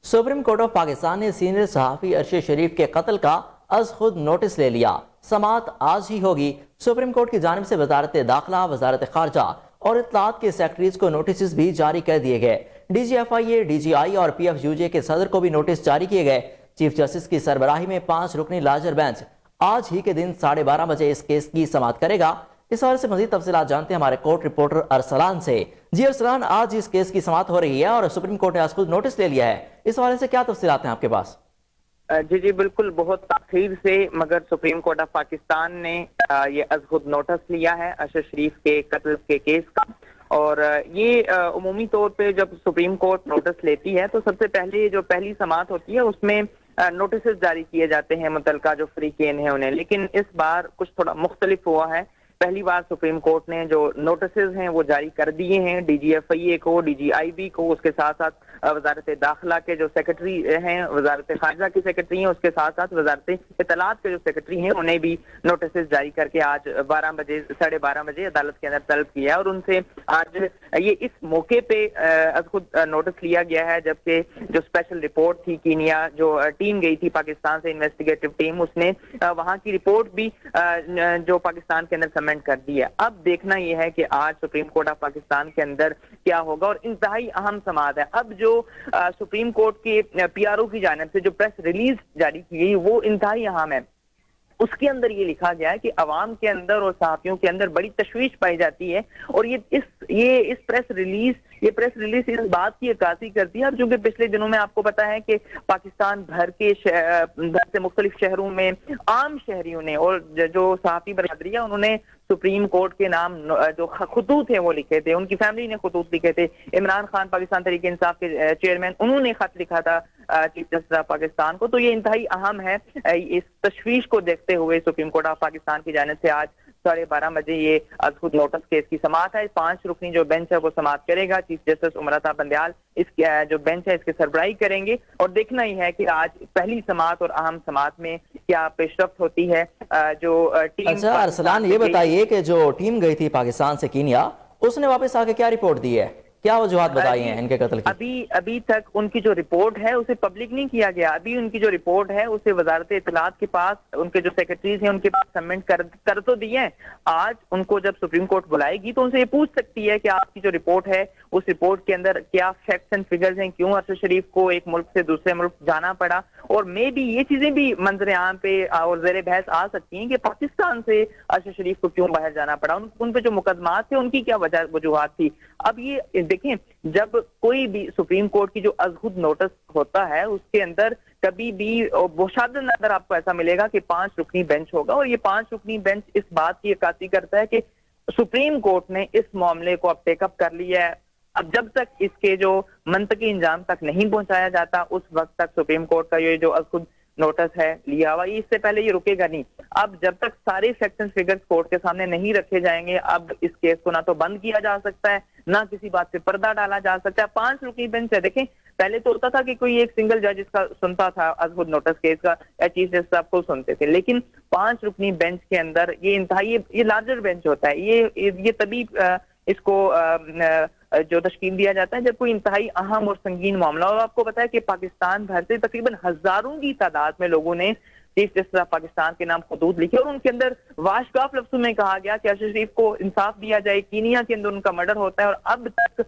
Supreme court of Pakistan ने senior सहाफ़ी अरशद शरीफ के कत्ल का अज खुद नोटिस ले लिया। समाअत आज ही होगी। सुप्रीम कोर्ट की जानिब से वजारत दाखिला, वजारत खारजा और इत्तलात के सेक्रेटरीज को नोटिस भी जारी कर दिए गए। DGFIA, DGI और PFUJ के सदर को भी नोटिस जारी किए गए। चीफ जस्टिस की सरबराही में 5 रुकनी लार्जर बेंच आज ही के दिन 12:30 बजे इस केस की समाअत करेगा। इस हवाले से मजीद तफसीलात जानते हैं हमारे कोर्ट रिपोर्टर अरसलान से। जी अरसलान, आज इस केस की समाअत हो रही है और सुप्रीम कोर्ट ने आज खुद नोटिस ले लिया है। इस हवाले से क्या तफसीलात हैं आपके पास? जी बिल्कुल, बहुत ताखीर से मगर सुप्रीम कोर्ट ऑफ पाकिस्तान ने ये अज खुद नोटिस लिया है अरशद शरीफ के कत्ल के केस का। और ये उमूमी तौर पे जब सुप्रीम कोर्ट नोटिस लेती है तो सबसे पहले जो पहली समाअत होती है उसमें नोटिस जारी किए जाते हैं मुतलका जो फ्रीकेन है उन्हें। लेकिन इस बार कुछ थोड़ा मुख्तलिफ हुआ है। पहली बार सुप्रीम कोर्ट ने जो नोटिस हैं वो जारी कर दिए हैं DGFIA को, DGIB को, उसके साथ साथ वजारत दाखिला के जो सेक्रेटरी हैं, वजारत खारजा के सेक्रेटरी हैं, उसके साथ साथ वजारत इत्तलात के जो सेक्रेटरी हैं उन्हें भी नोटिस जारी करके आज 12:30 बजे अदालत के अंदर तलब किया है। और उनसे आज ये इस मौके पे खुद नोटिस लिया गया है, जबकि जो स्पेशल रिपोर्ट थी कीनिया जो टीम गई थी पाकिस्तान से, इन्वेस्टिगेटिव टीम, उसने वहां की रिपोर्ट भी जो पाकिस्तान के अंदर कमेंट कर दी है। अब देखना यह है कि आज सुप्रीम कोर्ट ऑफ पाकिस्तान के अंदर क्या होगा और इंतहाई अहम समाअत है। अब जो सुप्रीम कोर्ट के PRO की जानिब से जो प्रेस रिलीज जारी की गई वो इंतहाई अहम है। उसके अंदर ये लिखा गया है कि अवाम के अंदर और सहाफियों के अंदर बड़ी तशवीश पाई जाती है और ये प्रेस रिलीज इस बात की अक्कासी करती है। और चूंकि पिछले दिनों में आपको पता है कि पाकिस्तान भर से मुख्तलिफ शहरों में आम शहरियों ने और जो सहाफी बरादरी है उन्होंने सुप्रीम कोर्ट के नाम जो खतूत हैं वो लिखे थे, उनकी फैमिली ने खतूत लिखे थे। इमरान खान पाकिस्तान तहरीक इंसाफ के चेयरमैन, उन्होंने खत लिखा था चीफ जस्टिस ऑफ पाकिस्तान को। तो ये इंतहाई अहम है। इस तशवीश को देखते हुए सुप्रीम कोर्ट ऑफ पाकिस्तान की जानिब से आज 12:30 बजे ये आज खुद नोटिस केस की समाअत है। 5 रुकनी जो बेंच है वो समाअत करेगा। चीफ जस्टिस उमरता बंदयाल इस जो बेंच है इसकी सरबराही करेंगे और देखना ही है कि आज पहली समाअत और अहम समाअत में क्या पेशरफ्त होती है। जो टीम अच्छा अरसलान, ये बताइए कि जो टीम गई थी पाकिस्तान से कीनिया, उसने वापस आके क्या रिपोर्ट दी है, क्या वजूहात बताई हैं इनके कत्ल की? अभी तक उनकी जो रिपोर्ट है उसे पब्लिक नहीं किया गया। अभी उनकी जो रिपोर्ट है उसे वजारत इत्तलात के पास, उनके जो सेक्रेटरीज हैं उनके पास सबमिट कर तो दिए हैं। आज उनको जब सुप्रीम कोर्ट बुलाएगी तो उनसे ये पूछ सकती है कि आपकी जो रिपोर्ट है उस रिपोर्ट के अंदर क्या फैक्ट्स एंड फिगर्स हैं, क्यों अरशद शरीफ को एक मुल्क से दूसरे मुल्क जाना पड़ा। और मे भी ये चीजें भी मंजर आम पे और ज़ेर बहस आ सकती हैं कि पाकिस्तान से अरशद शरीफ को क्यों बाहर जाना पड़ा, उन पे जो मुकदमात थे उनकी क्या वजूहात थी। अब ये देखें, जब कोई भी सुप्रीम कोर्ट की जो अज़खुद नोटिस होता है उसके अंदर कभी भी मुशादत नजर आपको ऐसा मिलेगा कि 5 रुकनी बेंच होगा। और ये 5 रुकनी बेंच इस बात की अक्कासी करता है कि सुप्रीम कोर्ट ने इस मामले को अब टेकअप कर लिया है। अब जब तक इसके जो मंतकी इंजाम तक नहीं पहुंचाया जाता उस वक्त तक सुप्रीम कोर्ट का ये जो अज़खुद नोटिस है लिया हुआ, इससे पहले ये रुकेगा नहीं। अब जब तक सारे फैक्ट्स एंड फिगर्स कोर्ट के सामने नहीं रखे जाएंगे, अब इस केस को ना तो बंद किया जा सकता है, ना किसी बात पे पर्दा डाला जा सकता है। 5 रुकनी बेंच है। देखें, पहले तो होता था कि कोई एक सिंगल जज इसका सुनता था अज़खुद नोटिस केस का, या चीफ जस्टिस साहब को सुनते थे। लेकिन 5 रुकनी बेंच के अंदर ये इंतहाई ये लार्जर बेंच होता है। ये तभी इसको जो तश्कील दिया जाता है जब कोई इंतहाई अहम और संगीन मामला हो। आपको पता है कि पाकिस्तान भर से तकरीबन हजारों की तादाद में लोगों ने चीफ जस्टिस ऑफ पाकिस्तान के नाम खतूत लिखे और उनके अंदर वाशगाफ लफ्जों में कहा गया कि अरशद शरीफ को इंसाफ दिया जाए। कीनिया के अंदर उनका मर्डर होता है और अब तक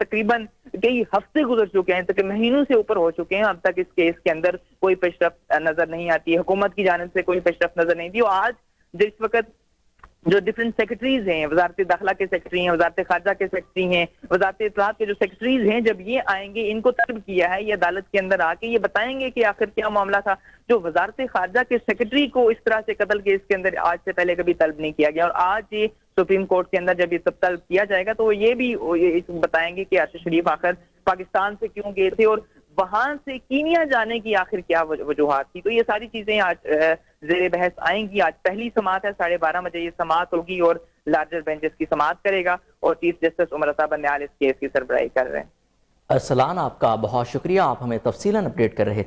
तकरीबन कई हफ्ते गुजर चुके हैं, तक महीनों से ऊपर हो चुके हैं, अब तक इस केस के अंदर कोई पेशरफ्त नजर नहीं आती है। हुकूमत की जानिब से कोई पेशरफ्त नजर नहीं थी। और आज जिस वक्त जो डिफरेंट सेक्रेटरीज हैं, वजारत दाखिला के सेक्रेटरी हैं, वजारत खारजा के सेक्रेटरी हैं, वजारत इत्तलात के जो सेक्रेटरीज हैं, जब ये आएंगे, इनको तलब किया है ये अदालत के अंदर आके ये बताएंगे कि आखिर क्या मामला था। जो वजारत खारजा के सेक्रेटरी को इस तरह से कत्ल केस के अंदर आज से पहले कभी तलब नहीं किया गया और आज ये सुप्रीम कोर्ट के अंदर जब ये सब तलब किया जाएगा तो ये भी बताएंगे कि अरशद शरीफ आखिर पाकिस्तान से क्यों गए थे और वहां से कीनिया जाने की आखिर क्या वजूहात थी। तो ये सारी चीजें आज ज़ेर बहस आएंगी। आज पहली समाअत है, 12:30 बजे ये समाअत होगी और लार्जर बेंच इसकी समाअत करेगा और चीफ जस्टिस उमरता बंदयाल इस केस की सरबराही कर रहे हैं। अरसलान, आपका बहुत शुक्रिया, आप हमें तफसीलन अपडेट कर रहे थे।